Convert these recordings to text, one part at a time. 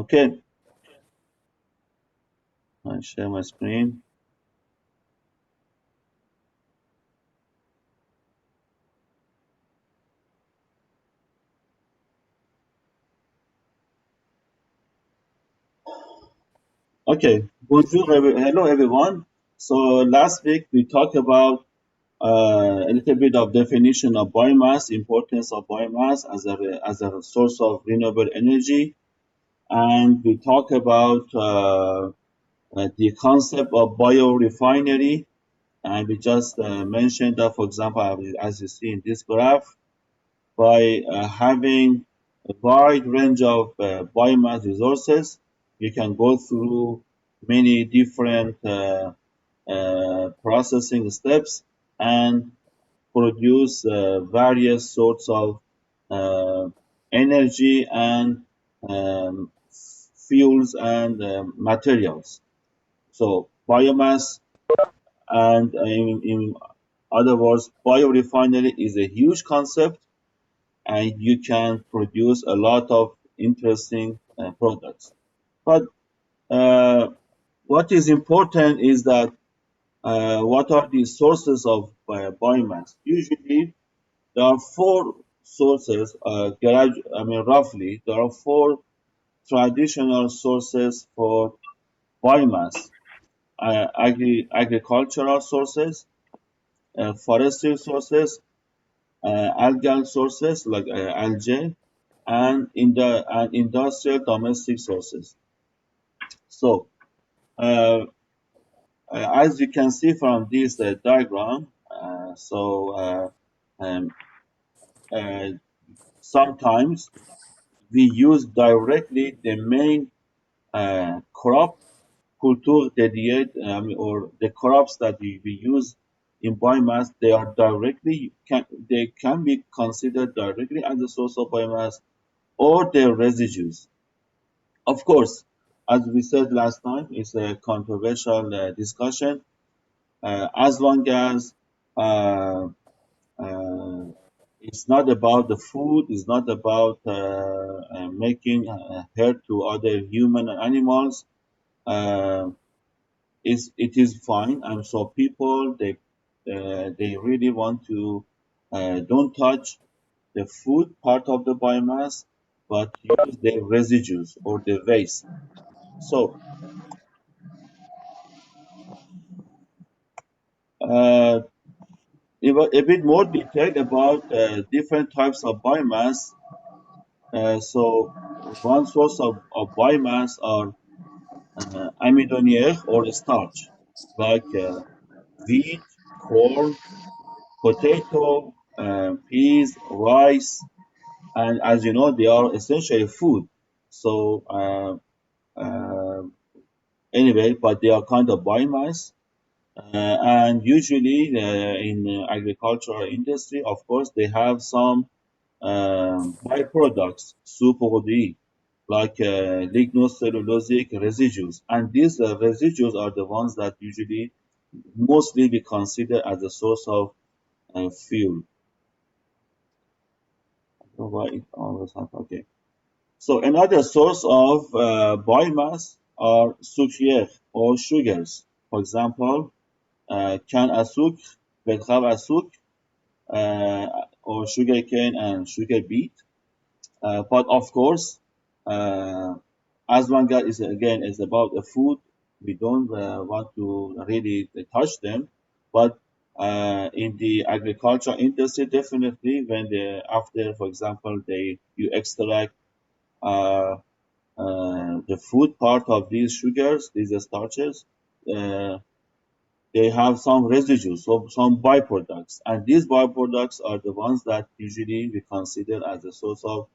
Okay, I share my screen. Okay, hello everyone. So last week we talked about a little bit of definition of biomass, importance of biomass as a source of renewable energy, and we talked about the concept of biorefinery, and we just mentioned that, for example, as you see in this graph, by having a wide range of biomass resources, you can go through many different processing steps and produce various sorts of uh, energy and um, fuels and materials. So biomass, and in other words, biorefinery is a huge concept, and you can produce a lot of interesting products. But uh, what is important is that what are the sources of biomass? Usually, there are four sources. Roughly, there are four traditional sources for biomass: agricultural sources, forestry sources, algal sources like algae, and industrial domestic sources. So, uh, as you can see from this diagram, um, uh, sometimes we use directly the main crop culture dédié, or the crops that we use in biomass. They can be considered directly as a source of biomass, or their residues. Of course, as we said last time, it's a controversial discussion. As long as uh, uh, it's not about the food, it's not about making hurt to other human and animals. Uh, it is fine, and so people they really want to don't touch the food part of the biomass, but use the residues or the waste. So uh, a bit more detail about different types of biomass. So one source of biomass are amidonier or starch, like wheat, corn, potato, peas, rice, and as you know, they are essentially food. So anyway, but they are kind of biomass. And usually in agricultural industry, of course, they have some byproducts, sous-produits, like lignocellulosic residues. And these residues are the ones that usually mostly we consider as a source of fuel. So why it always happens? Okay. So another source of biomass are sucre or sugars. For example, can asuk, bedkhav asuk, or sugarcane and sugar beet. But of course, uh, as long as it's again is about the food, we don't want to really touch them. But in the agriculture industry, definitely when after, for example, you extract uh, the food part of these sugars, these starches, uh, they have some residues, so some byproducts, and these byproducts are the ones that usually we consider as a source of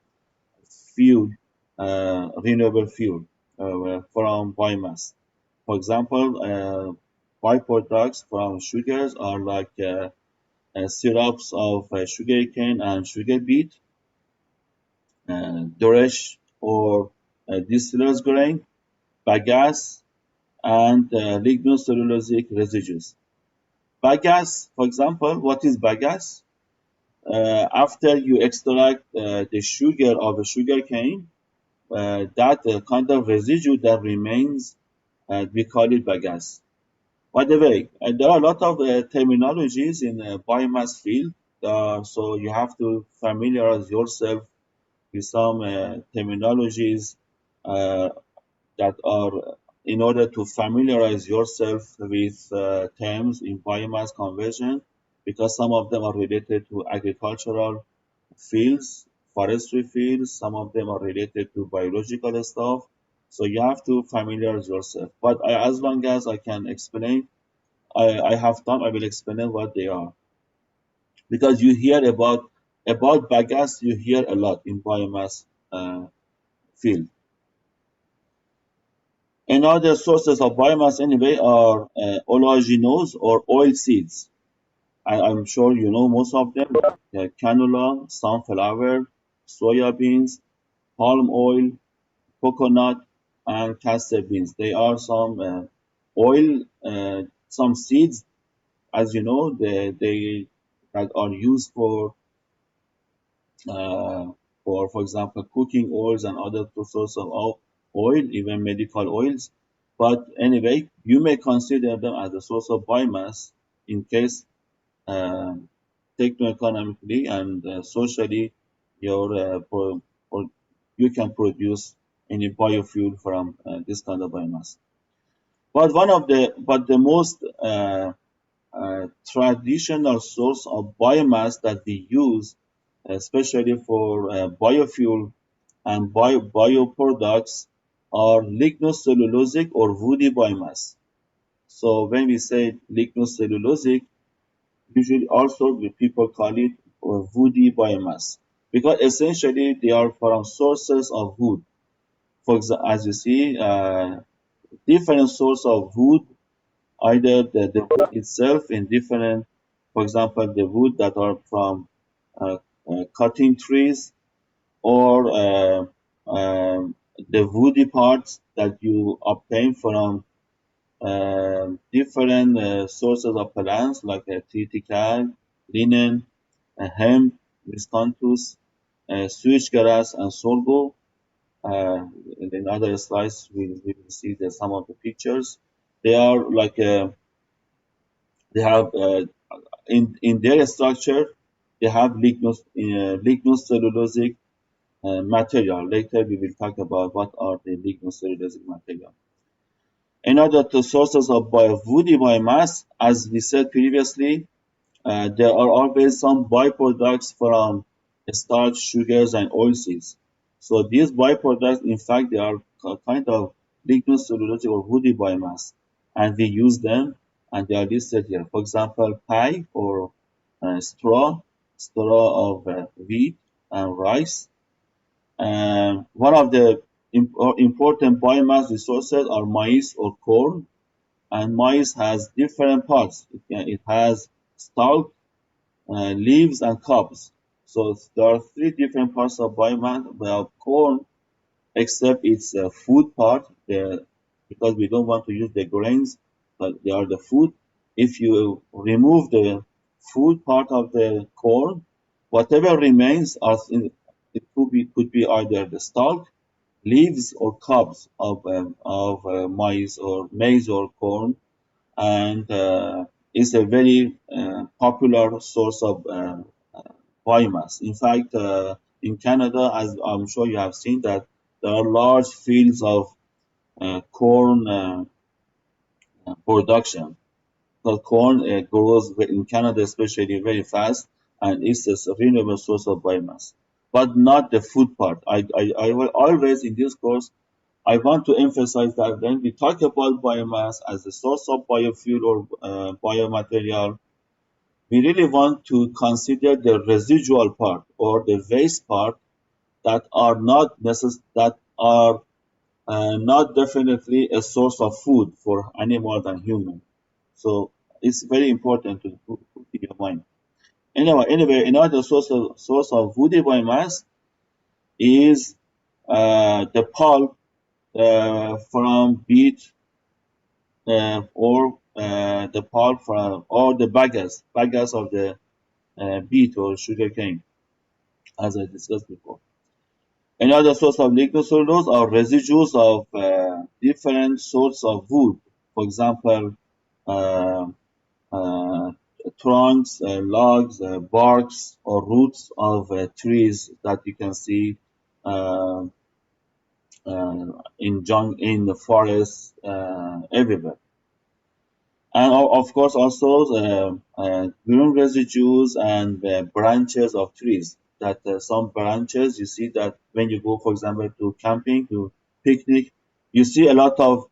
fuel, renewable fuel from biomass. For example, byproducts from sugars are like syrups of sugarcane and sugar beet, doresh or distillers grain, bagasse, and lignocellulosic residues. Bagasse, for example, what is bagasse? After you extract the sugar of a sugar cane, that kind of residue that remains, we call it bagasse. By the way, there are a lot of terminologies in biomass field, so you have to familiarize yourself with some terminologies uh, that are in order to familiarize yourself with terms in biomass conversion, because some of them are related to agricultural fields, forestry fields, some of them are related to biological stuff. So you have to familiarize yourself. But as long as I can explain, I have time, I will explain what they are. Because you hear about bagasse, you hear a lot in biomass field. Another sources of biomass anyway are oleaginous or oil seeds. I'm sure you know most of them. Canola, sunflower, soya beans, palm oil, coconut, and castor beans. They are some oil, some seeds, as you know, they that are used uh, for example, cooking oils and other sources of oil, even medical oils. But anyway, you may consider them as a source of biomass in case uh, techno-economically and socially your you can produce any biofuel from this kind of biomass. But the most traditional source of biomass that we use, especially for biofuel and bioproducts, are lignocellulosic or woody biomass. So when we say lignocellulosic, usually also the people call it woody biomass, because essentially they are from sources of wood. For example, as you see, different source of wood, either the wood itself in different, for example, the wood that are from uh, cutting trees, or the woody parts that you obtain from different sources of plants like triticale, linen, hemp, miscanthus, switchgrass, and sorghum. In other slides, we will see some of the pictures. They are like they have in their structure they have lignocellulosic material. Later we will talk about what are the lignocellulosic material. Another two sources of woody biomass, as we said previously, there are always some byproducts from starch, sugars, and oilseeds. So these byproducts, in fact, they are kind of lignocellulosic or woody biomass, and we use them, and they are listed here. For example, pie or straw of wheat and rice. And one of the important biomass resources are maize or corn, and maize has different parts. It has stalk, leaves, and cobs. So there are three different parts of biomass. Well, corn, except its food part, because we don't want to use the grains, but they are the food. If you remove the food part of the corn, whatever remains it could be either the stalk, leaves, or cobs of maize or corn, and is a very popular source of biomass. In fact, in Canada, as I'm sure you have seen, that there are large fields of corn production. The corn grows in Canada, especially, very fast, and it's a renewable source of biomass, but not the food part. I will always in this course I want to emphasize that when we talk about biomass as a source of biofuel or biomaterial, we really want to consider the residual part or the waste part that are not definitely a source of food for animals and human. So it's very important to keep in mind. Anyway, another source of woody biomass is the pulp from beet, or the pulp from or the bagasse of the beet or sugarcane, as I discussed before. Another source of lignocellulose are residues of different sorts of wood. For example, uh, uh, trunks, logs, barks, or roots of trees that you can see uh, in the forest everywhere. And of course also green residues and branches of trees. That some branches you see that when you go, for example, to camping, to picnic, you see a lot of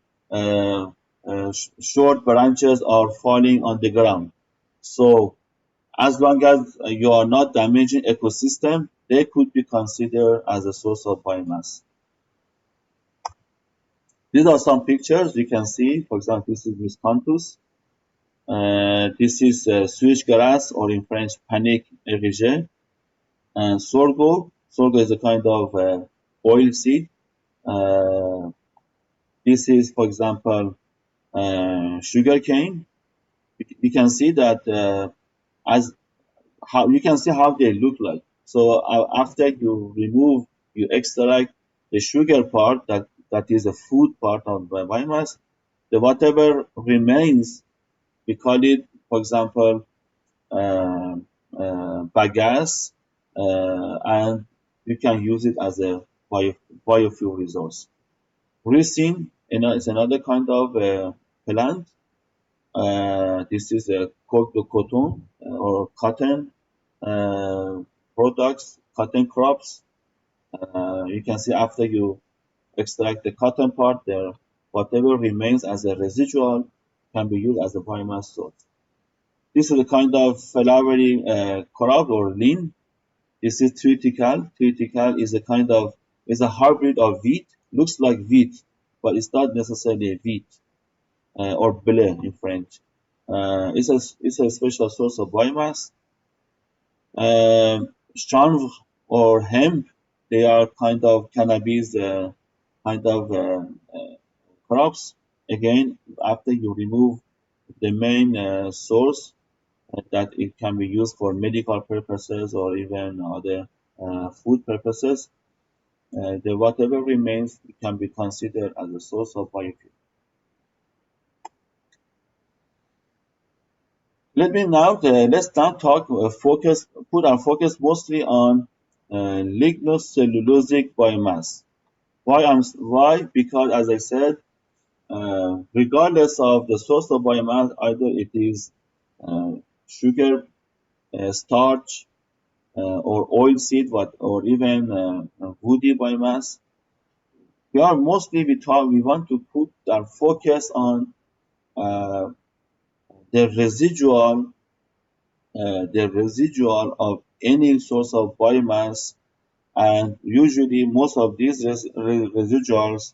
short branches are falling on the ground. So as long as you are not damaging ecosystem, they could be considered as a source of biomass. These are some pictures you can see. For example, this is miscanthus. This is switchgrass, or in French, panic érigé. And sorgho. Sorgho is a kind of oil seed. Uh, this is, for example, sugar cane. You can see that as how you can see how they look like. So after you remove, you extract the sugar part, that is the food part of the biomass. The whatever remains, we call it, for example, uh, bagasse, and you can use it as a biofuel resource. Ricin is another kind of plant. This is a cotton or cotton uh, products, cotton crops. You can see after you extract the cotton part, there whatever remains as a residual can be used as a biomass source. This is a kind of flowery crop or lean. This is triticale. Triticale is a kind of is a hybrid of wheat. Looks like wheat, but it's not necessarily wheat or blé in French. It's a special source of biomass. Chanvre or hemp, they are kind of cannabis kind of crops. Again, after you remove the main source, that it can be used for medical purposes or even other food purposes. The whatever remains can be considered as a source of biofuel. Let's now talk put our focus mostly on lignocellulosic biomass. Why? Because as I said, regardless of the source of biomass, either it is uh, sugar, starch, or oil seed, or even woody biomass. We want to put our focus on uh, the residual of any source of biomass, and usually most of these residuals,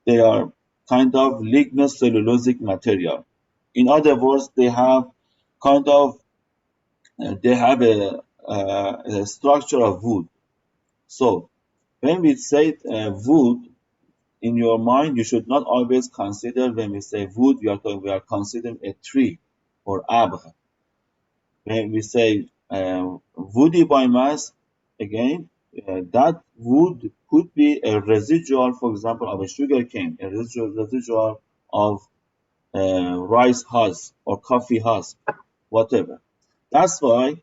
they are kind of lignocellulosic material. In other words, kind of they have a structure of wood. So when we say wood, in your mind, you should not always consider when we say wood, we are considering a tree or arbre. When we say woody biomass, again, that wood could be a residual, for example, of a sugar cane, a residual of rice husk or coffee husk, whatever. That's why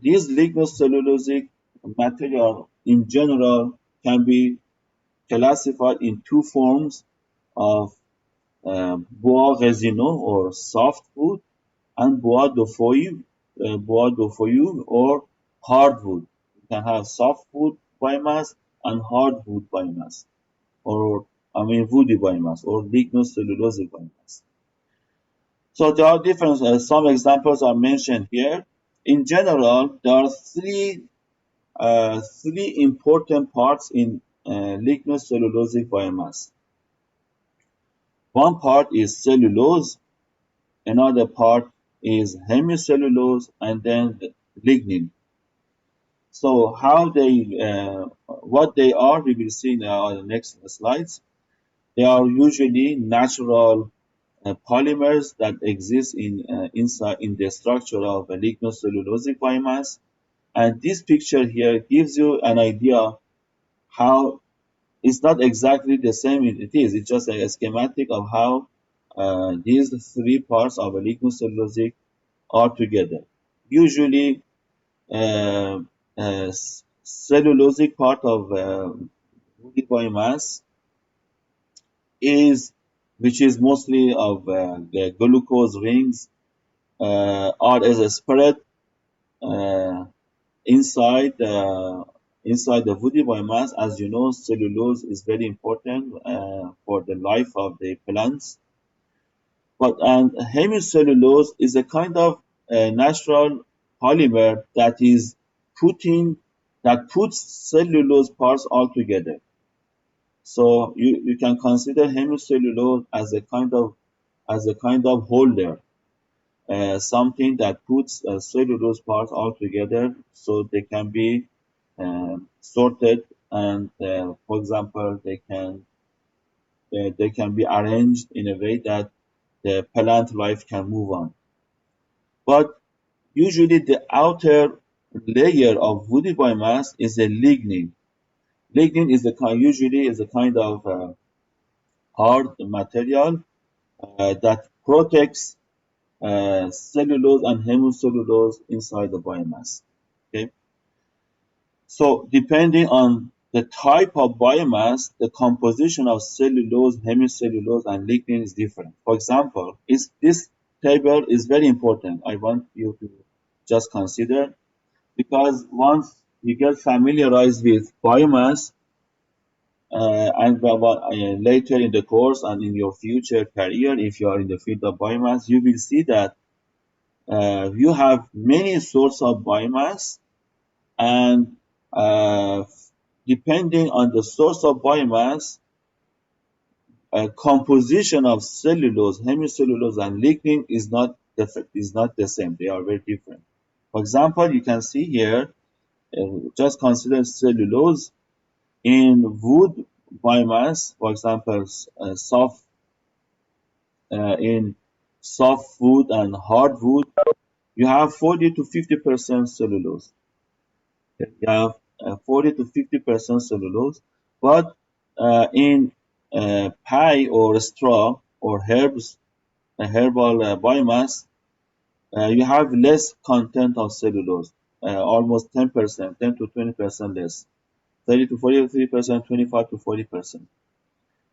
these lignocellulosic material in general can be classified in two forms of bois résineux or softwood and bois de feuille or hardwood. You can have softwood biomass and hardwood biomass, or I mean woody biomass or lignocellulosic biomass. So there are different. Some examples are mentioned here. In general, there are three important parts in lignocellulosic biomass. One part is cellulose, another part is hemicellulose, and then the lignin. So what they are, we will see now on the next slides. They are usually natural polymers that exist inside in the structure of a lignocellulosic biomass. And this picture here gives you an idea how it's not exactly the same. It is. It's just a schematic of how these three parts of a lignocellulosic are together. Usually, uh, cellulosic part of woody biomass is, which is mostly of the glucose rings, are as a spread uh, inside inside the woody biomass. As you know, cellulose is very important for the life of the plants. But and hemicellulose is a kind of natural polymer that puts cellulose parts all together. So you can consider hemicellulose as a kind of holder, something that puts cellulose parts all together so they can be sorted, and for example they can be arranged in a way that the plant life can move on. But usually the outer layer of woody biomass is a lignin. Lignin is usually is a kind of hard material that protects cellulose and hemicellulose inside the biomass. Okay, so depending on the type of biomass, the composition of cellulose, hemicellulose, and lignin is different. For example, this table is very important. I want you to just consider, because once you get familiarized with biomass, later in the course and in your future career, if you are in the field of biomass, you will see that you have many sources of biomass, and uh, depending on the source of biomass, composition of cellulose, hemicellulose, and lignin is not the same. They are very different. For example, you can see here, just consider cellulose in wood biomass. For example, in soft wood and hardwood, you have 40 to 50% cellulose. You have 40 to 50% cellulose, but in pie or straw or herbal biomass, you have less content of cellulose, almost 10%, 10 to 20% less, 30 to 43%, 25 to 40%.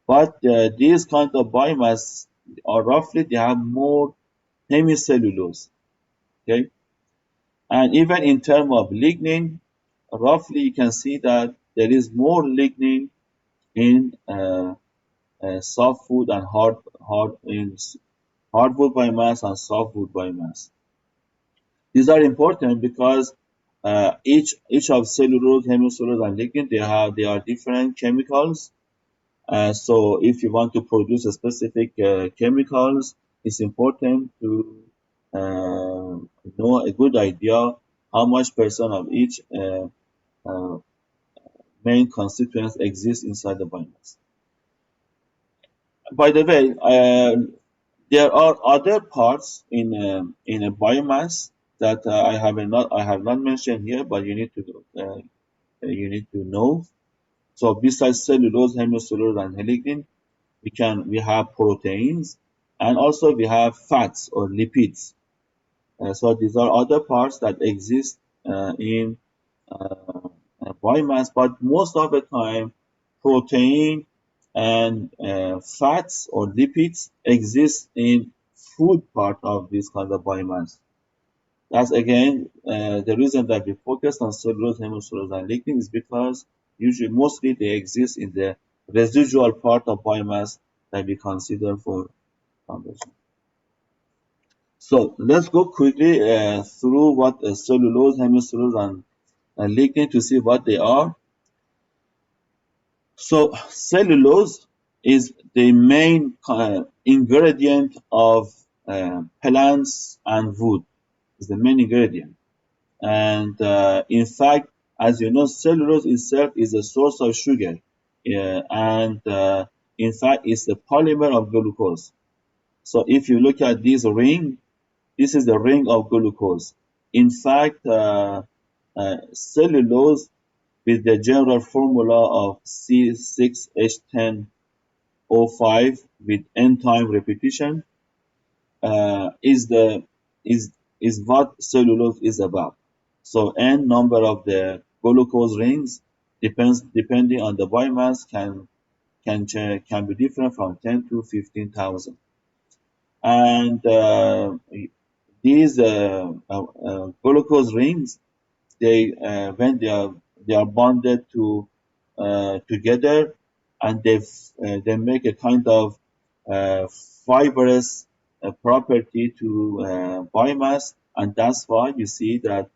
But these kind of biomass are roughly, they have more hemicellulose. Okay, and even in terms of lignin, roughly you can see that there is more lignin in softwood and hardwood biomass and softwood biomass. These are important because each of cellulose, hemicellulose, and lignin, they are different chemicals. So if you want to produce a specific chemicals, it's important to uh, know a good idea how much percent of each uh, main constituents exist inside the biomass. By the way, there are other parts in a biomass that I have not mentioned here, but you need to know. So besides cellulose, hemicellulose, and lignin, we have proteins, and also we have fats or lipids. So these are other parts that exist in uh, biomass, but most of the time, protein and fats or lipids exist in food part of this kind of biomass. That's again the reason that we focus on cellulose, hemicellulose, and lignin is because usually mostly they exist in the residual part of biomass that we consider for conversion. So let's go quickly through what cellulose, hemicellulose, and lignin to see what they are. So cellulose is the main ingredient of plants and wood. Is the main ingredient, and in fact, as you know, cellulose itself is a source of sugar, and in fact, it's the polymer of glucose. So if you look at this ring, this is the ring of glucose. In fact, cellulose with the general formula of C6H10O5 with n time repetition is the is is what cellulose is about. So n number of the glucose rings depending on the biomass can be different from 10 to 15,000. And these glucose rings, they when they are bonded together, and they make a kind of uh, fibrous property to biomass, and that's why you see that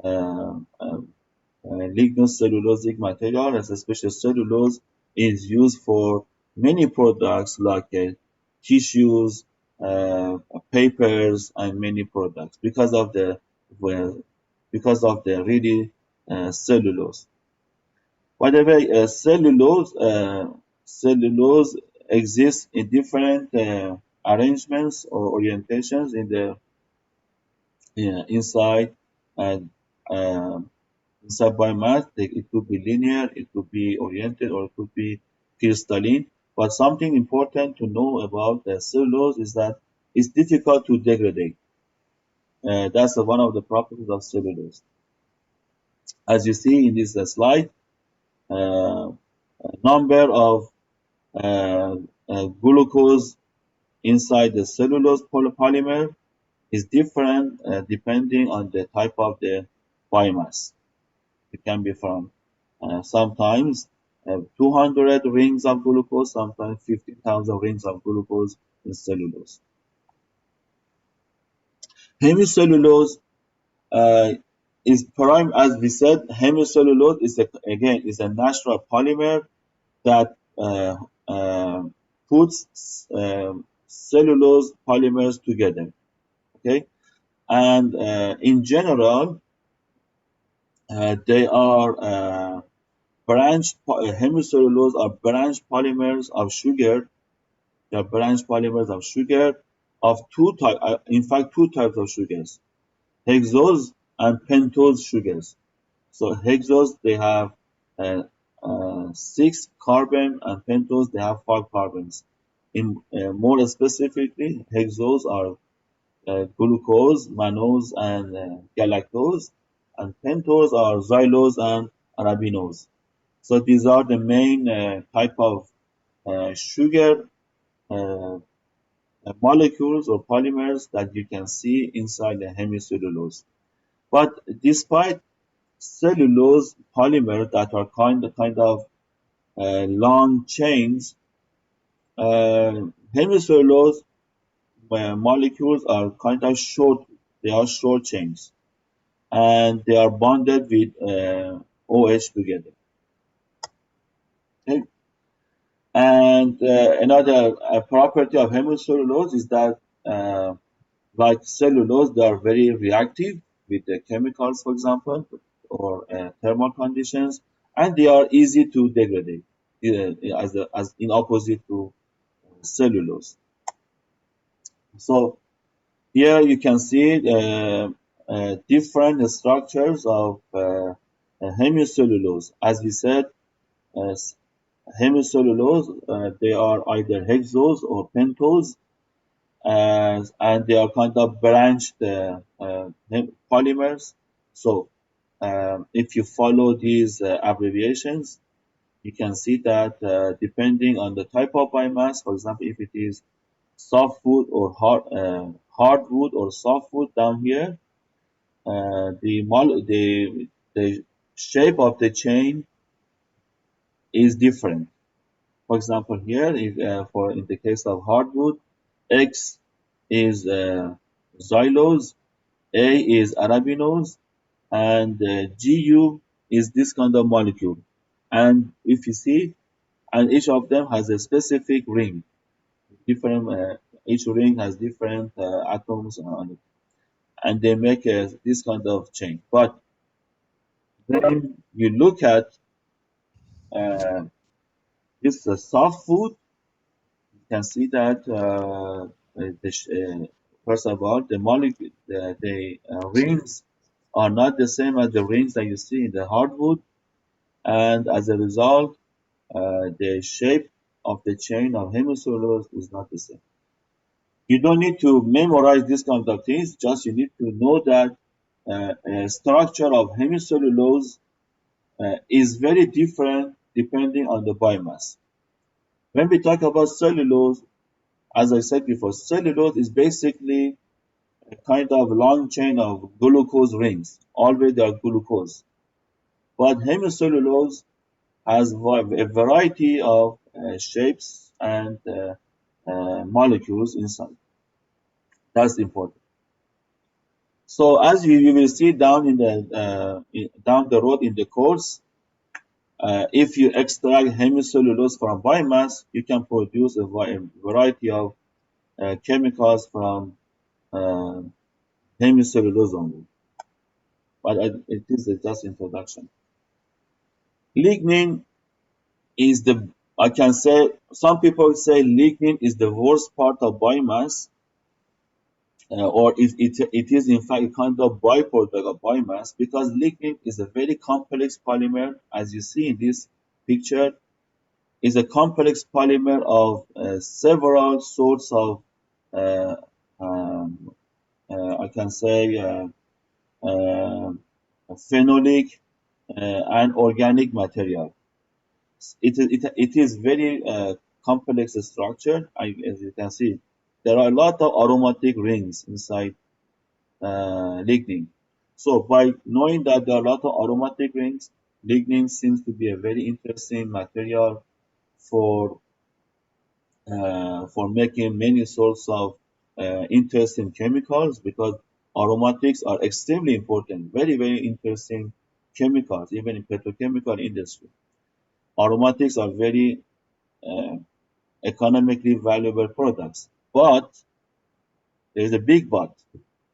uh, uh, lignocellulosic material, especially cellulose, is used for many products like tissues, papers, and many products well, because of the really cellulose. By the way, cellulose exists in different arrangements or orientations in the inside and um, inside biomass. It could be linear, it could be oriented, or it could be crystalline. But something important to know about the cellulose is that it's difficult to degrade. That's one of the properties of cellulose. As you see in this slide, uh, number of glucose inside the cellulose polymer is different depending on the type of the biomass. It can be from sometimes 200 rings of glucose, sometimes 15,000 rings of glucose in cellulose. Hemicellulose uh, is prime, as we said. Hemicellulose is a natural polymer that puts cellulose polymers together. Okay, and in general, they are hemicellulose are branch polymers of sugar. They are branch polymers of sugar of two types. In fact, two types of sugars: hexose and pentose sugars. So hexose, they have uh, six carbon, and pentose, they have five carbons. In more specifically, hexose are glucose, mannose, and galactose, and pentose are xylose and arabinose. So these are the main type of sugar uh, molecules or polymers that you can see inside the hemicellulose. But despite cellulose polymers that are kind of long chains, hemicellulose molecules are kind of short. They are short chains, and they are bonded with OH together. Okay? And another property of hemicellulose is that, like cellulose, they are very reactive with the chemicals, for example, or thermal conditions, and they are easy to degrade, as in opposite to cellulose. So here you can see different structures of hemicellulose. As we said, uh, hemicellulose, they are either hexose or pentose, and they are kind of branched polymers. So if you follow these abbreviations, you can see that depending on the type of biomass, for example, if it is softwood or hardwood or softwood down here, the shape of the chain is different. For example, here, if, for in the case of hardwood, X is xylose, A is arabinose, and Gu is this kind of molecule. And if you see, and each of them has a specific ring. Different, each ring has different atoms on it, and they make this kind of chain. But when you look at uh, this softwood, you can see that first of all, the molecule, the rings are not the same as the rings that you see in the hardwood, and as a result, the shape of the chain of hemicellulose is not the same. You don't need to memorize these kind of things, just you need to know that structure of hemicellulose is very different depending on the biomass. When we talk about cellulose, as I said before, cellulose is basically a kind of long chain of glucose rings. Always they are glucose. But hemicellulose has a variety of shapes and molecules inside. That's important. So as you will see down in the down the road in the course, if you extract hemicellulose from biomass, you can produce a variety of chemicals from uh, hemicellulose only. But it is just introduction. Lignin is the, I can say, some people say lignin is the worst part of biomass, or it is in fact a kind of byproduct of biomass, because lignin is a very complex polymer. As you see in this picture, is a complex polymer of several sorts of uh, um, I can say uh, phenolic and organic material. It is very complex structure. As you can see, there are a lot of aromatic rings inside lignin. So by knowing that there are a lot of aromatic rings, lignin seems to be a very interesting material for making many sorts of interesting chemicals, because aromatics are extremely important, very interesting chemicals, even in petrochemical industry. Aromatics are very uh, economically valuable products. But there is a big but.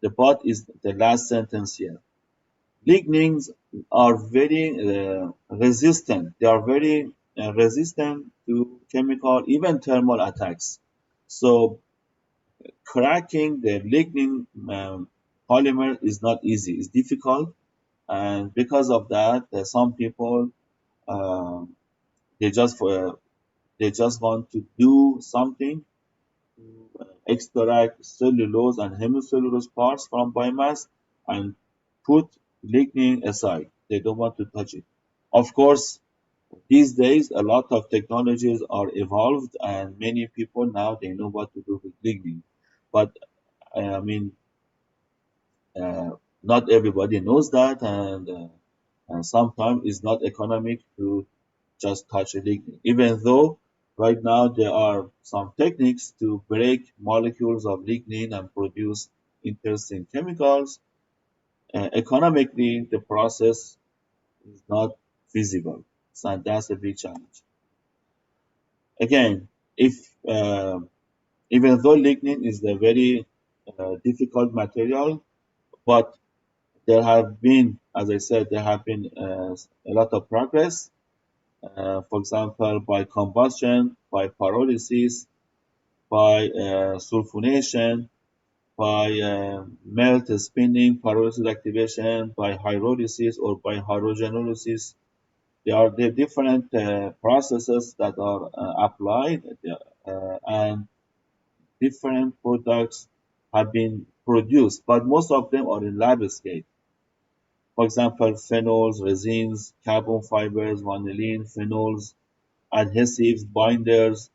The but is the last sentence here. Lignins are very resistant. They are very resistant to chemical, even thermal attacks. So cracking the lignin polymer is not easy. It's difficult, and because of that, some people um, they just they just want to do something to extract cellulose and hemicellulose parts from biomass and put lignin aside. They don't want to touch it. Of course, these days a lot of technologies are evolved, and many people now they know what to do with lignin. But I mean, uh, not everybody knows that, and sometimes it's not economic to just touch a lignin. Even though right now there are some techniques to break molecules of lignin and produce interesting chemicals, economically the process is not feasible. So that's a big challenge. Again, if even though lignin is a very difficult material, but there have been, as I said, there have been a lot of progress. For example, by combustion, by pyrolysis, by sulfonation, by melt spinning, pyrolysis activation, by hydrolysis or by hydrogenolysis. There are the different processes that are applied, and different products have been produced, but most of them are in lab scale. For example, phenols, resins, carbon fibers, vanillin, phenols, adhesives, binders,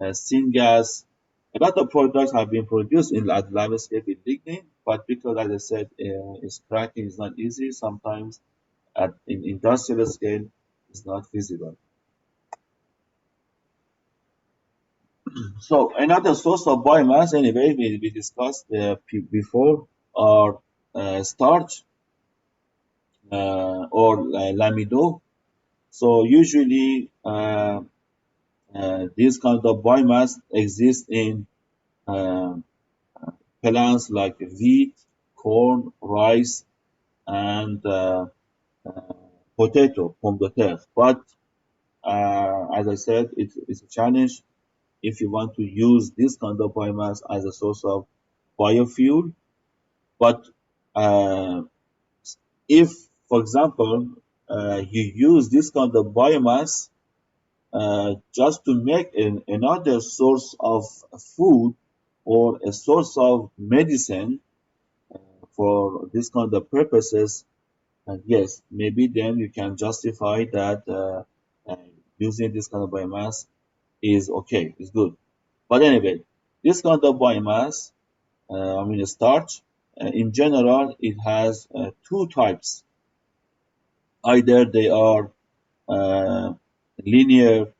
syngas. A lot of products have been produced in lab scale with lignin, but because, as I said, its cracking is not easy, sometimes in industrial scale, it's not feasible. So another source of biomass, anyway, we discussed before, are starch or lamido. So usually this kind of biomass exists in uh, plants like wheat, corn, rice, and uh, potato, pomme de terre. But as I said, it's a challenge if you want to use this kind of biomass as a source of biofuel. But uh, if, for example, you use this kind of biomass just to make another source of food or a source of medicine for this kind of purposes, yes, maybe then you can justify that uh, using this kind of biomass is okay, is good. But anyway, this kind of biomass, starch, in general, it has two types. Either they are uh, linear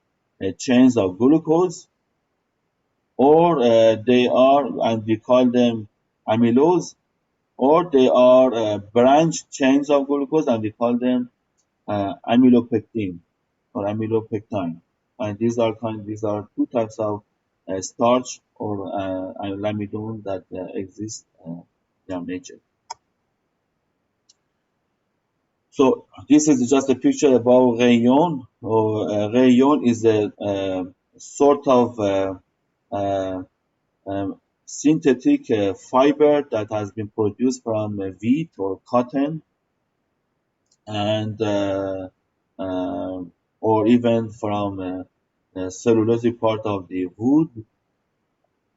chains of glucose, or they are, and we call them amylose, or they are branch chains of glucose, and we call them amylopectin or amylopectine. And these are two types of starch or lamidone that exist in nature. So this is just a picture about rayon. Rayon is a sort of uh, synthetic fiber that has been produced from wheat or cotton, and or even from the cellulosic part of the wood,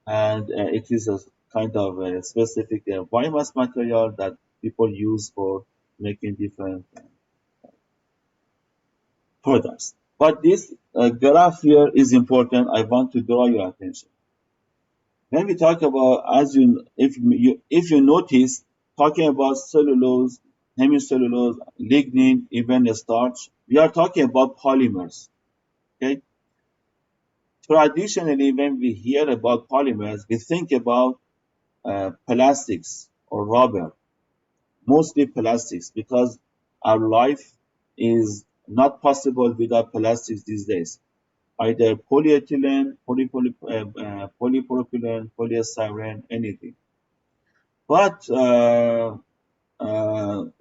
and it is a kind of a specific biomass material that people use for making different products. But this graph here is important. I want to draw your attention. When we talk about, if you notice, talking about cellulose, hemicellulose, lignin, even starch, we are talking about polymers. Okay. Traditionally, when we hear about polymers, we think about plastics or rubber, mostly plastics, because our life is not possible without plastics these days. Either polyethylene, polypropylene, polystyrene, anything. But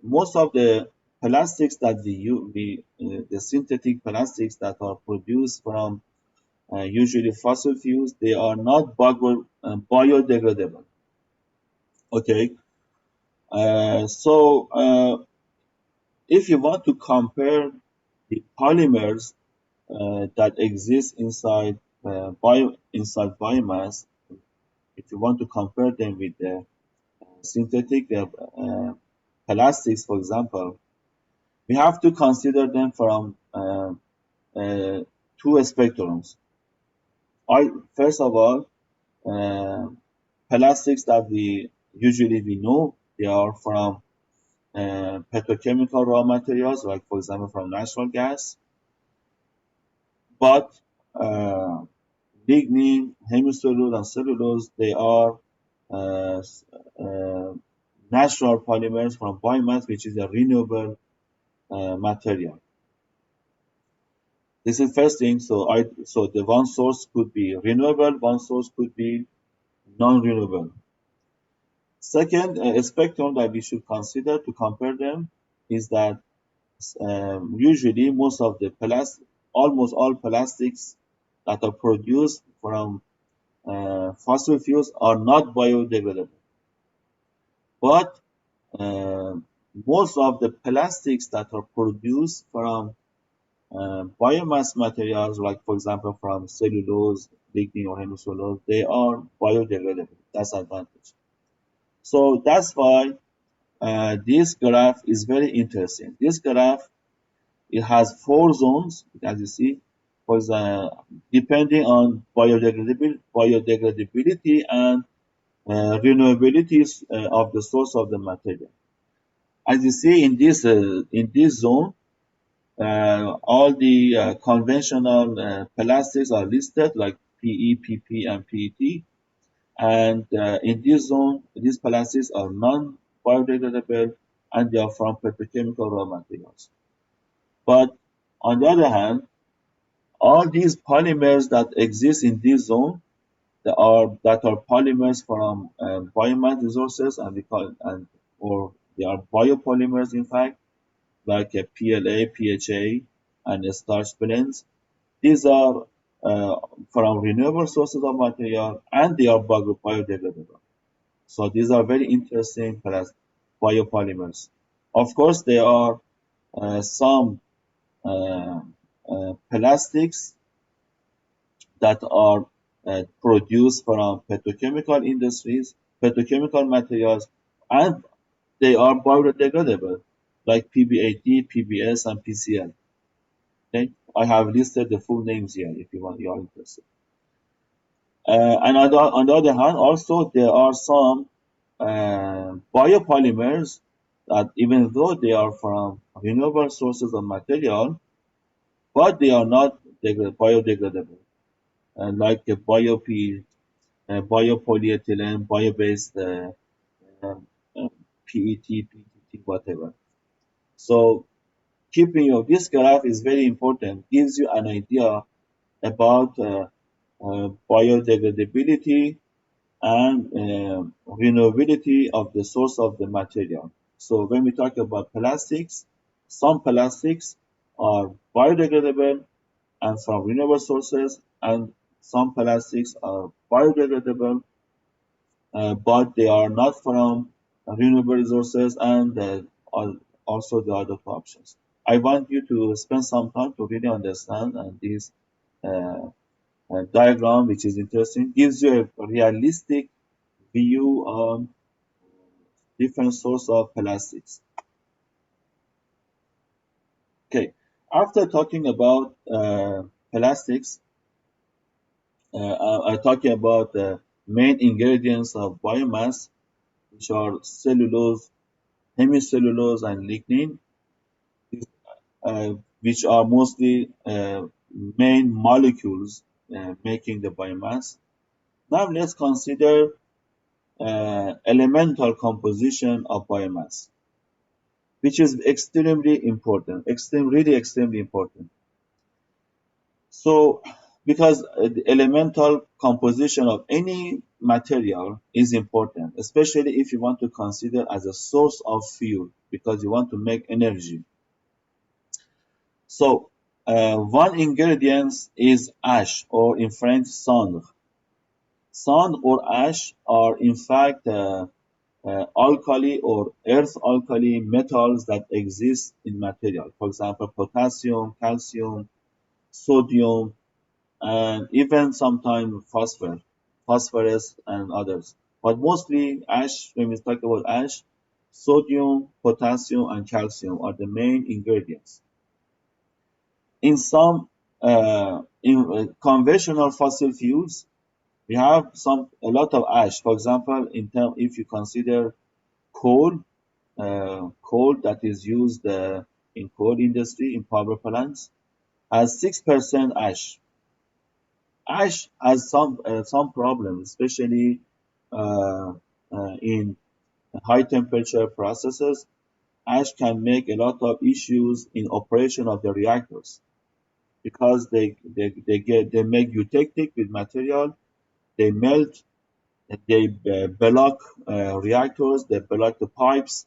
most of the plastics that we use, the synthetic plastics that are produced from usually fossil fuels, they are not biodegradable. Okay, if you want to compare the polymers that exist inside biomass, if you want to compare them with the synthetic plastics, for example, we have to consider them from uh, two spectrums. First of all, uh, plastics that we know, they are from petrochemical raw materials, like for example from natural gas. But uh, lignin, hemicellulose, and cellulose, they are uh, uh, natural polymers from biomass, which is a renewable material. This is first thing. So the one source could be renewable, one source could be non-renewable. Second spectrum that we should consider to compare them is that usually almost all plastics that are produced from fossil fuels are not biodegradable. But uh, most of the plastics that are produced from biomass materials, like for example from cellulose, lignin, or hemicellulose, they are biodegradable. That's advantage. So that's why this graph is very interesting. This graph, it has four zones, as you see, for depending on biodegradability and renewability of the source of the material. As you see in this zone, all the conventional plastics are listed like PE, PP, and PET. And in this zone, these plastics are non-biodegradable and they are from petrochemical raw materials. But on the other hand, all these polymers that exist in this zone that are polymers from biomass resources, and we call and or they are biopolymers in fact, like a PLA, PHA, and starch blends. These are uh, from renewable sources of material and they are biodegradable. So these are very interesting biopolymers. Of course, they are some uh, plastics that are produced from petrochemical industries, petrochemical materials, and they are biodegradable, like PBAT, PBS, and PCL. Okay, I have listed the full names here if you are interested. And on the other hand, also there are some biopolymers that even though they are from renewable sources of material, but they are not biodegradable, like biopolyethylene, bio-based um, uh, PET, PTT, whatever. So keeping of this graph is very important, gives you an idea about biodegradability and renewability of the source of the material. So when we talk about plastics, some plastics are biodegradable and from renewable sources, and some plastics are biodegradable, but they are not from renewable resources, and also the other two options. I want you to spend some time to really understand this uh, diagram, which is interesting, gives you a realistic view on different source of plastics. Okay, after talking about plastics, I'm talking about the main ingredients of biomass, which are cellulose, hemicellulose, and lignin, which are mostly main molecules making the biomass. Now let's consider elemental composition of biomass, which is extremely important, really extremely important. So, because the elemental composition of any material is important, especially if you want to consider as a source of fuel, because you want to make energy. So, one ingredient is ash, or in French, cendre. Sand or ash are in fact alkali or earth alkali metals that exist in material. For example, potassium, calcium, sodium, and even sometimes phosphorus and others. But mostly ash, when we talk about ash, sodium, potassium, and calcium are the main ingredients. In some conventional fossil fuels, we have a lot of ash. For example, if you consider coal that is used in coal industry in power plants has 6% ash. Ash has some problems, especially uh, in high temperature processes. Ash can make a lot of issues in operation of the reactors because they make eutectic with material, they melt, they block reactors, they block the pipes,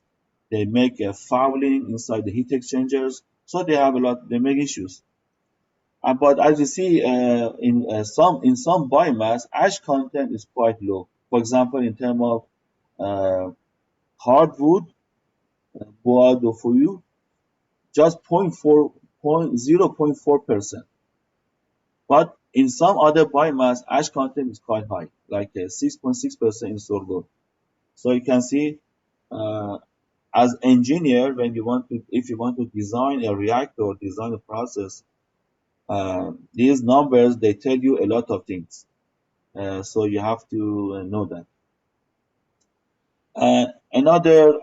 they make fouling inside the heat exchangers. So they make issues. But as you see, in some biomass, ash content is quite low. For example, in terms of uh, hardwood, bois de feuilles, just 0.4%. But in some other biomass, ash content is quite high, like 6.6% in sorghum. So you can see, uh, as engineer, if you want to design a reactor, design a process, these numbers they tell you a lot of things. So you have to know that. Another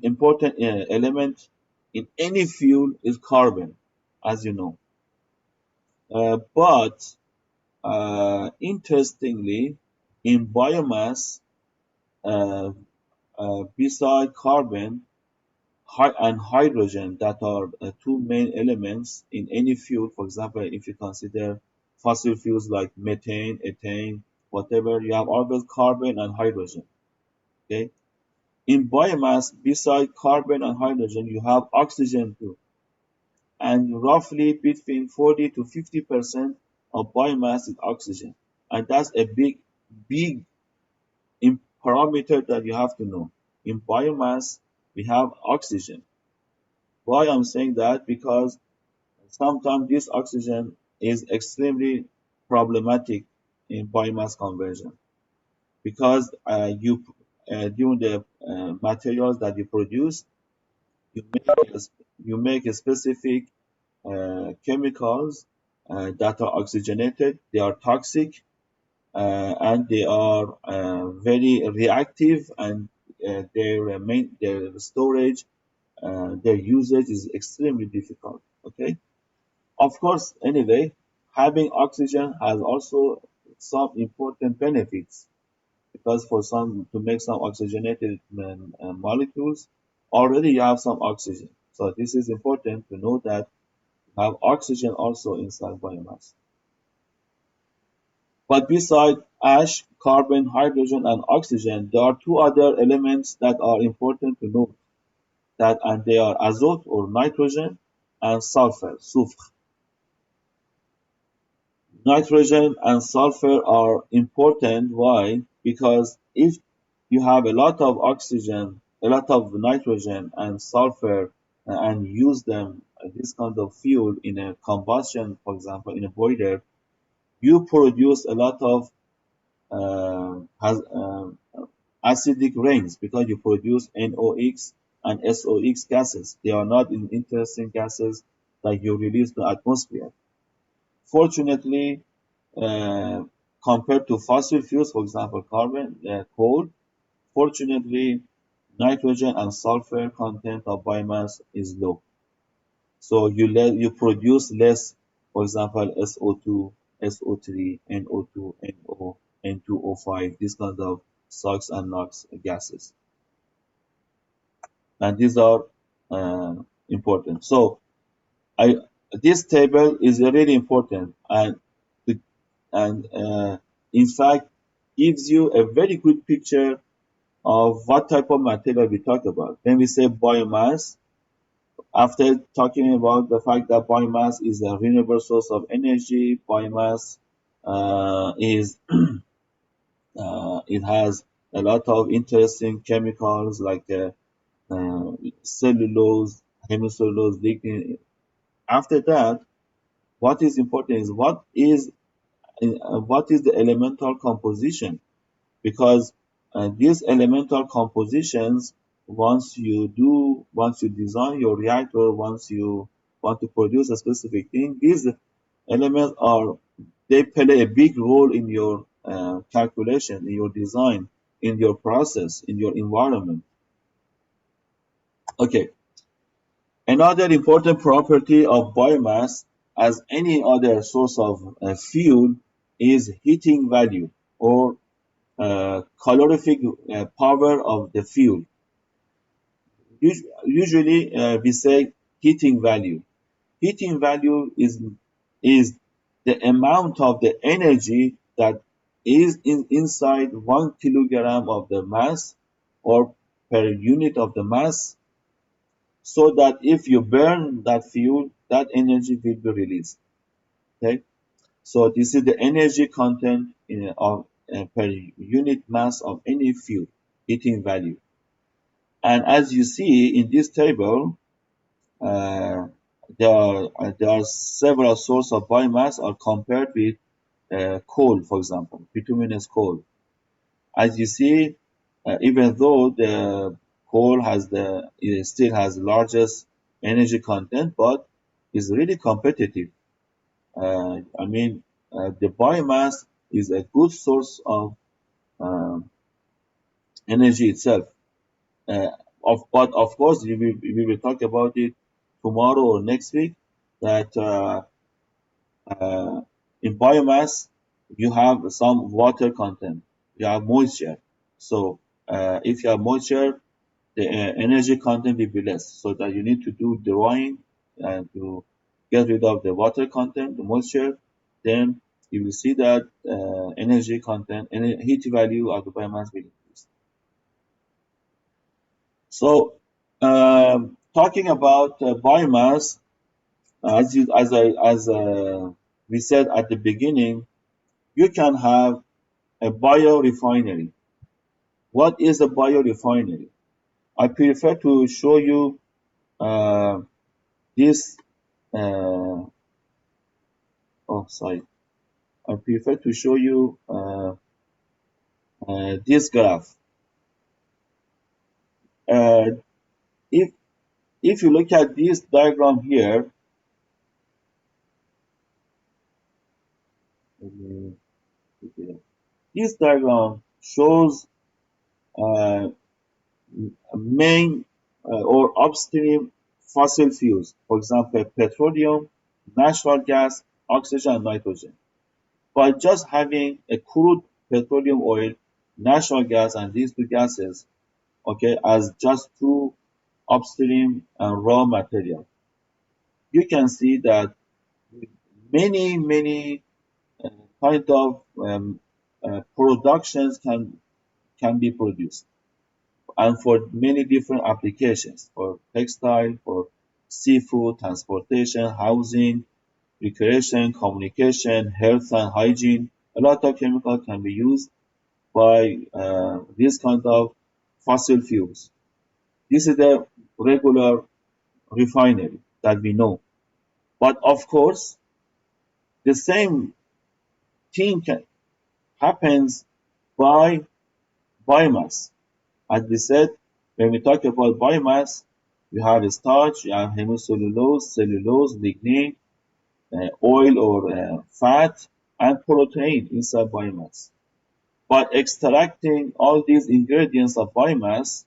important element in any fuel is carbon, as you know. But interestingly, in biomass, uh, beside carbon and hydrogen, that are two main elements in any fuel. For example, if you consider fossil fuels like methane, ethane, whatever, you have always carbon and hydrogen. Okay. In biomass, beside carbon and hydrogen, you have oxygen too, and roughly between 40 to 50% of biomass is oxygen, and that's a big parameter that you have to know. In biomass, we have oxygen. Why I'm saying that? Because sometimes this oxygen is extremely problematic in biomass conversion because you during the materials that you produce, you make you make a specific chemicals that are oxygenated. They are toxic and they are very reactive, and their storage, their usage is extremely difficult. Okay. Of course, anyway, having oxygen has also some important benefits because for some to make some oxygenated molecules, already you have some oxygen. So this is important to know that you have oxygen also inside biomass. But beside ash, carbon, hydrogen, and oxygen, there are two other elements that are important to note that, and they are azote or nitrogen and sulfur, soufre. Nitrogen and sulfur are important. Why? Because if you have a lot of oxygen, a lot of nitrogen and sulfur, and use them, this kind of fuel in a combustion, for example, in a boiler, you produce a lot of acidic rains because you produce NOx and SOx gases. They are not interesting gases that you release to the atmosphere. Fortunately, uh, compared to fossil fuels, for example, carbon, coal, fortunately, nitrogen and sulfur content of biomass is low. So you produce less, for example, SO2, SO3, NO2, NO, N2O5, these kind of SOx and NOx gases. And these are important. So I this table is really important, and in fact gives you a very good picture of what type of material we talk about. When we say biomass, after talking about the fact that biomass is a renewable source of energy, biomass is it has a lot of interesting chemicals like cellulose, hemicellulose, lignin. After that, what is important is what is the elemental composition, because these elemental compositions, once you design your reactor, once you want to produce a specific thing, these elements are they play a big role in your calculation, in your design, in your process, in your environment. Okay, another important property of biomass, as any other source of fuel, is heating value, or calorific power of the fuel. Usually, we say heating value. Heating value is the amount of the energy that is inside 1 kilogram of the mass, or per unit of the mass, so that if you burn that fuel, that energy will be released. Okay, so this is the energy content of per unit mass of any fuel, heating value. And as you see in this table, uh, there are several sources of biomass are compared with coal, for example, bituminous coal. As you see, even though the coal it still has the largest energy content, but is really competitive. I mean, the biomass is a good source of um, energy itself. Uh, but of course, we will talk about it tomorrow or next week. That uh, in biomass, you have some water content, you have moisture. So if you have moisture, the energy content will be less. So that you need to do drying and to get rid of the water content, the moisture. Then you will see that energy content and heat value of the biomass will increase. So talking about biomass, as we said at the beginning, you can have a biorefinery. What is a biorefinery? I prefer to show you This, uh, oh, sorry, I prefer to show you this graph. Uh, if if you look at this diagram here, this diagram shows uh, main or upstream fossil fuels, for example, petroleum, natural gas, oxygen, and nitrogen. By just having a crude petroleum oil, natural gas, and these two gases, okay, as just two upstream raw material, you can see that many uh, kind of productions can be produced, and for many different applications, for textile, for seafood, transportation, housing, recreation, communication, health and hygiene. A lot of chemicals can be used by this kind of fossil fuels. This is the regular refinery that we know. But of course, the same thing happens by biomass. As we said, when we talk about biomass, you have starch, you have hemicellulose, cellulose, lignin, oil or fat, and protein inside biomass. By extracting all these ingredients of biomass,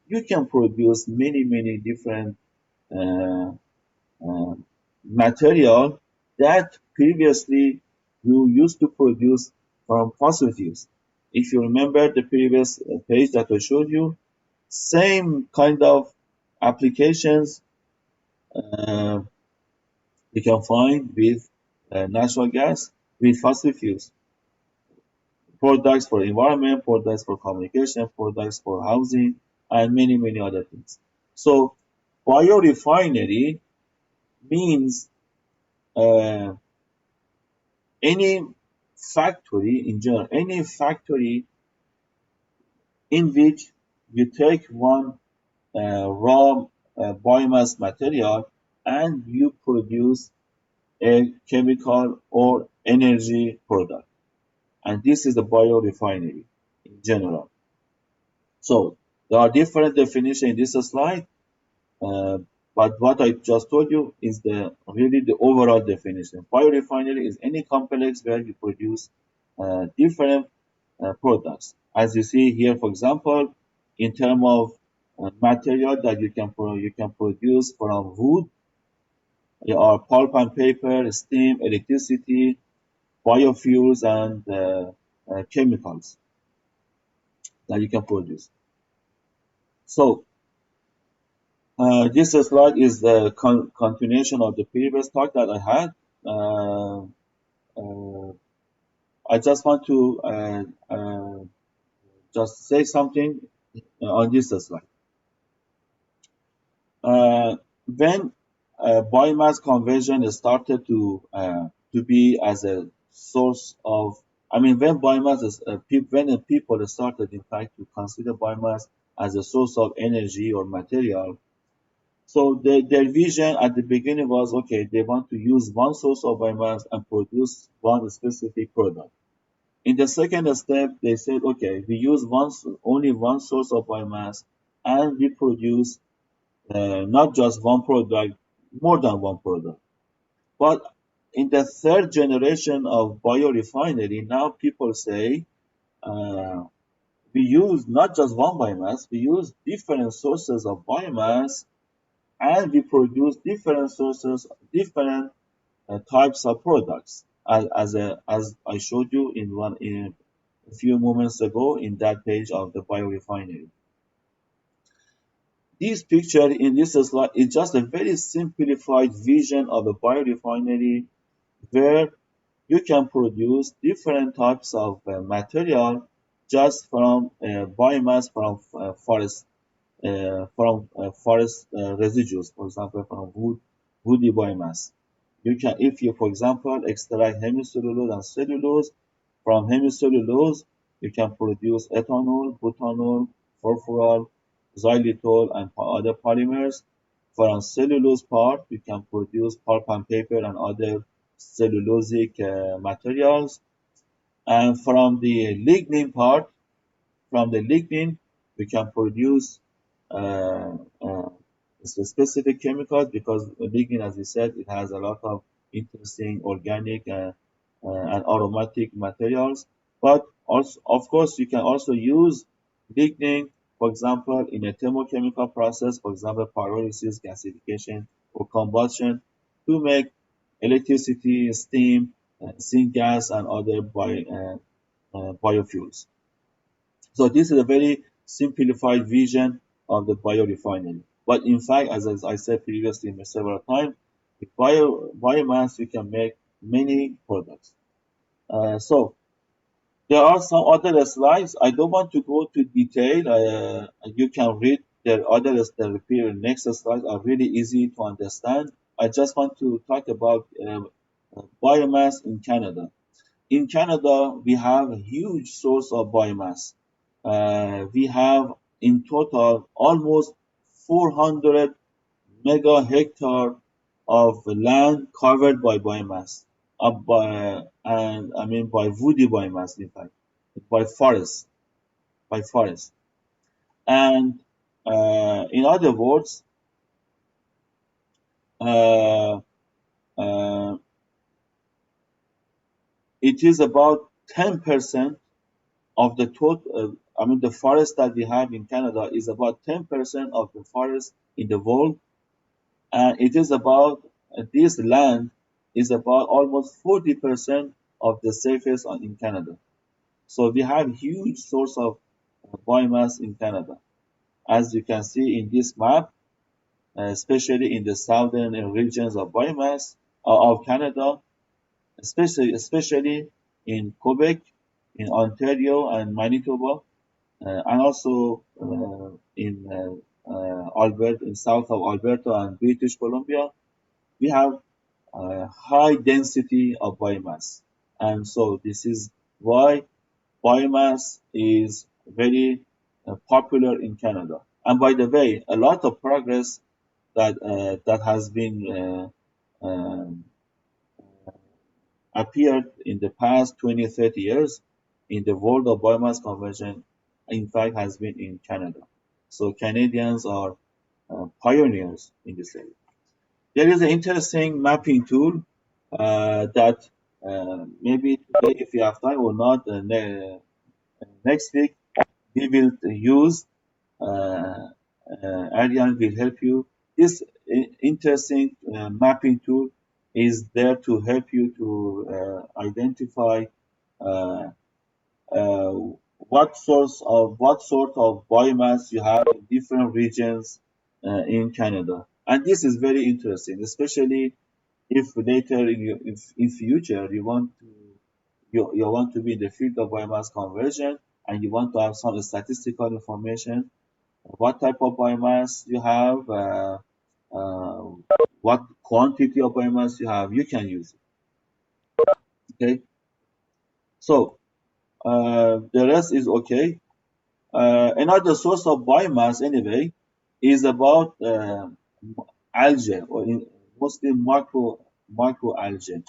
you can produce many different uh, uh, material that previously you used to produce from fossil fuels. If you remember the previous page that I showed you, same kind of applications uh, you can find with natural gas, with fossil fuels, products for environment, products for communication, products for housing, and many other things. So biorefinery means uh, any factory in general, any factory in which you take one raw biomass material and you produce a chemical or energy product. And this is the biorefinery in general. So there are different definitions in this slide, uh, but what I just told you is the really the overall definition. Biorefinery is any complex where you produce different products. As you see here, for example, in terms of material that you can produce from wood, or pulp and paper, steam, electricity, biofuels, and chemicals that you can produce. So this slide is the continuation of the previous talk that I had. Uh, uh, I just want to just say something on this slide. When biomass conversion started to be as a source of, I mean, when biomass is, when the people started, in fact, to consider biomass as a source of energy or material. So their vision at the beginning was, okay, they want to use one source of biomass and produce one specific product. In the second step, they said, okay, we use only one source of biomass and we produce not just one product, more than one product. But in the third generation of biorefinery, now people say uh, we use not just one biomass, we use different sources of biomass and we produce different sources, different types of products. As I showed you in a few moments ago in that page of the biorefinery. This picture in this slide is just a very simplified vision of a biorefinery where you can produce different types of material just from biomass from forest residues, for example, from woody biomass. You can, if you, for example, extract hemicellulose and cellulose from hemicellulose, you can produce ethanol, butanol, furfural, xylitol, and other polymers. From cellulose part, we can produce pulp and paper and other cellulosic materials. And from the lignin part, from the lignin, we can produce uh, uh, specific chemicals because lignin, as we said, it has a lot of interesting organic and aromatic materials. But also, of course, you can also use lignin, for example, in a thermochemical process, for example, pyrolysis, gasification, or combustion, to make electricity, steam, syngas, and other biofuels. So this is a very simplified vision of the biorefinery. But in fact, as I said previously several times, with biomass, we can make many products. So there are some other slides. I don't want to go to detail. You can read the others. The next slides are really easy to understand. I just want to talk about biomass in Canada. In Canada, we have a huge source of biomass. We have in total almost 400 mega hectare of land covered by biomass, and I mean by woody biomass, in fact, by forest, by forest. And in other words, uh, uh, it is about 10% of the total. I mean, the forest that we have in Canada is about 10% of the forest in the world, and it is about this land is about almost 40% of the surface in Canada. So we have huge source of biomass in Canada. As you can see in this map, especially in the southern regions of biomass of Canada, especially in Quebec, in Ontario and Manitoba, and also in Alberta, in south of Alberta and British Columbia, we have high density of biomass. And so this is why biomass is very popular in Canada. And by the way, a lot of progress that has been appeared in the past 20, 30 years in the world of biomass conversion, in fact, has been in Canada. So Canadians are pioneers in this area. There is an interesting mapping tool that maybe today, if you have time or not, next week we will use. Ariane will help you. This interesting mapping tool is there to help you to identify uh, uh, what sort of biomass you have in different regions in Canada. And this is very interesting, especially if later in future you want to be in the field of biomass conversion and you want to have some statistical information, what type of biomass you have, uh, what quantity of biomass you have, you can use it. Okay, so the rest is okay. Another source of biomass, anyway, is about algae or mostly micro algae.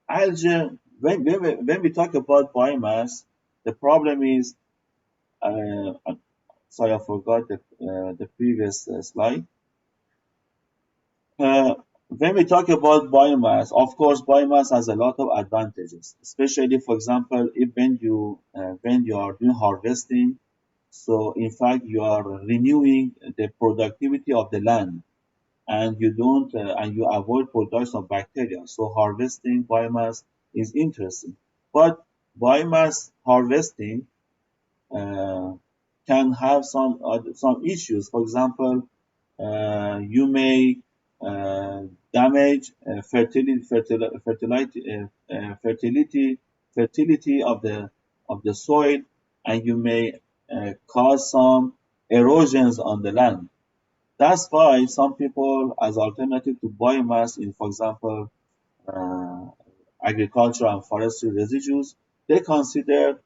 Algae. When we talk about biomass, the problem is. Sorry, I forgot the previous slide. When we talk about biomass, of course, biomass has a lot of advantages, especially, for example, if when you are doing harvesting. So, in fact, you are renewing the productivity of the land, and you don't and you avoid production of bacteria. So, harvesting biomass is interesting, but biomass harvesting uh, can have some issues. For example, you may damage fertility of the soil, and you may cause some erosions on the land. That's why some people, as alternative to biomass, in for example uh, agriculture and forestry residues, they consider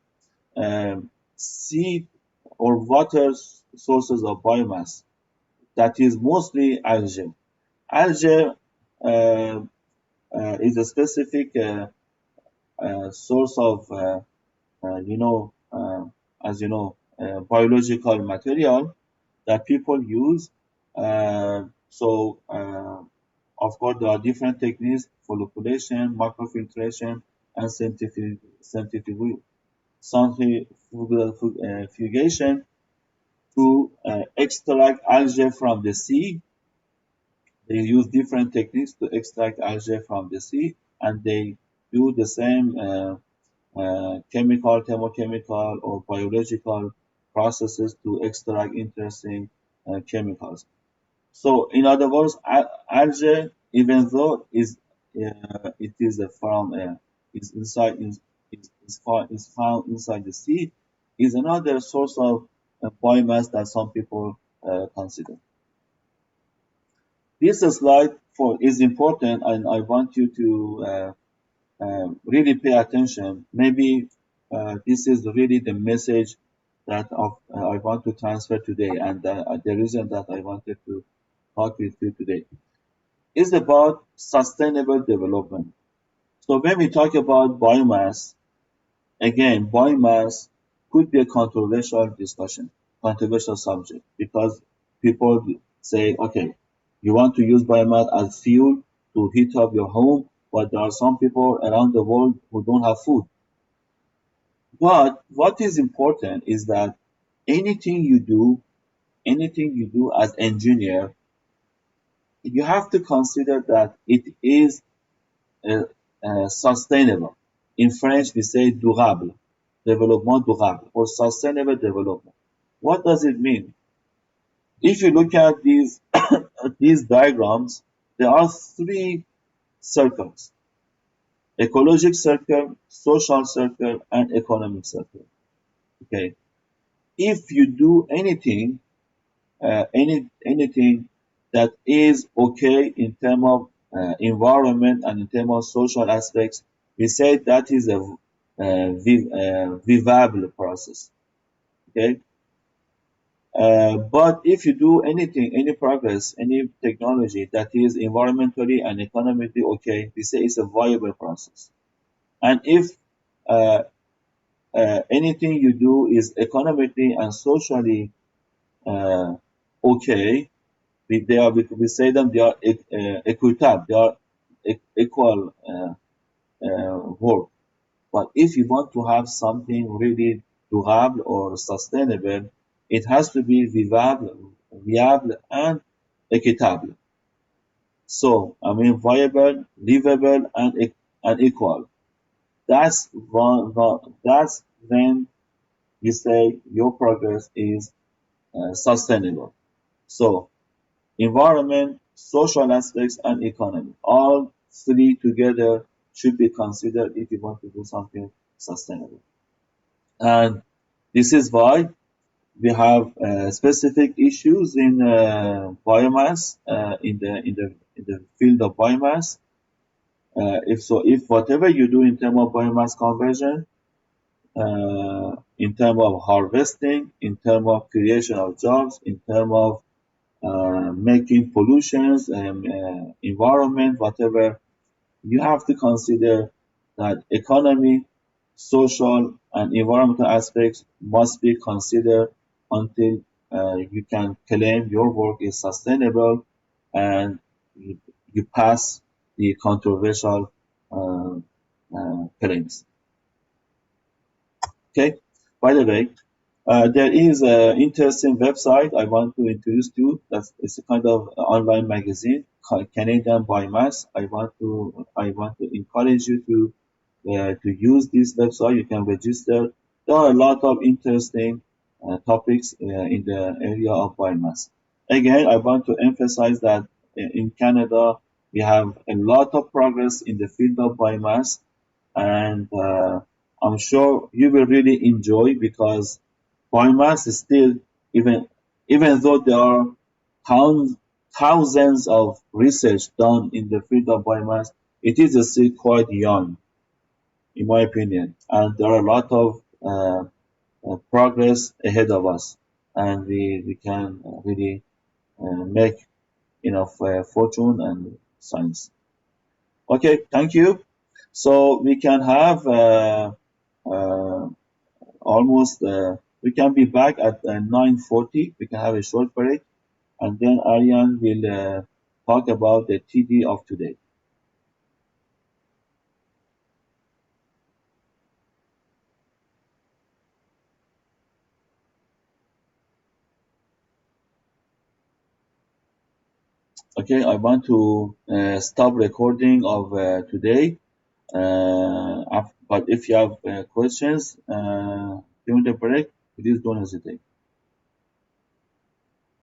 seed or water sources of biomass. that is mostly algae. Algae uh, is a specific source of, you know, as you know, biological material that people use. Of course, there are different techniques: folliculation, microfiltration, and centrifugation to extract algae from the sea. They use different techniques to extract algae from the sea, and they do the same chemical, thermochemical, or biological processes to extract interesting chemicals. So, in other words, algae, even though it is a from is inside is found inside the sea, is another source of biomass that some people consider. This slide is important, and I want you to really pay attention. Maybe this is really the message that I want to transfer today, and the reason that I wanted to talk with you today is about sustainable development. So when we talk about biomass, again, biomass could be a controversial discussion, controversial subject, because people say, okay, you want to use biomass as fuel to heat up your home, but there are some people around the world who don't have food. But what is important is that anything you do, anything you do as engineer, you have to consider that it is sustainable. In French, we say durable, développement durable, or sustainable development. What does it mean? If you look at these diagrams, there are three circles: ecologic circle, social circle, and economic circle. Okay. If you do anything that is okay in terms of environment and in terms of social aspects, we say that is a vivable process. Okay, but if you do anything, any progress, any technology that is environmentally and economically okay, we say it's a viable process. And if uh, anything you do is economically and socially okay, we say them they are equitable, they are equal work. But if you want to have something really durable or sustainable, it has to be viable and equitable. So I mean viable, livable, and equal. That's when you say your progress is sustainable. So environment, social aspects, and economy. All three together should be considered if you want to do something sustainable. And this is why we have specific issues in biomass in the field of biomass. If whatever you do in terms of biomass conversion, in terms of harvesting, in terms of creation of jobs, in terms of making pollutions and environment, whatever, you have to consider that economy, social, and environmental aspects must be considered until you can claim your work is sustainable and you pass the controversial uh, claims. Okay. By the way, there is an interesting website I want to introduce to you. It's a kind of online magazine called Canadian Biomass. I want to encourage you to use this website. You can register. There are a lot of interesting topics in the area of biomass. Again, I want to emphasize that in Canada we have a lot of progress in the field of biomass, and I'm sure you will really enjoy, because biomass is still, even even though there are thousands thousands of research done in the field of biomass, it is still quite young, in my opinion, and there are a lot of progress ahead of us, and we can really make enough fortune and science. Okay, thank you. So we can have uh, almost we can be back at 9:40. We can have a short break, and then Aryan will talk about the TD of today. Okay, I want to stop recording of today. But if you have questions during the break, please don't hesitate.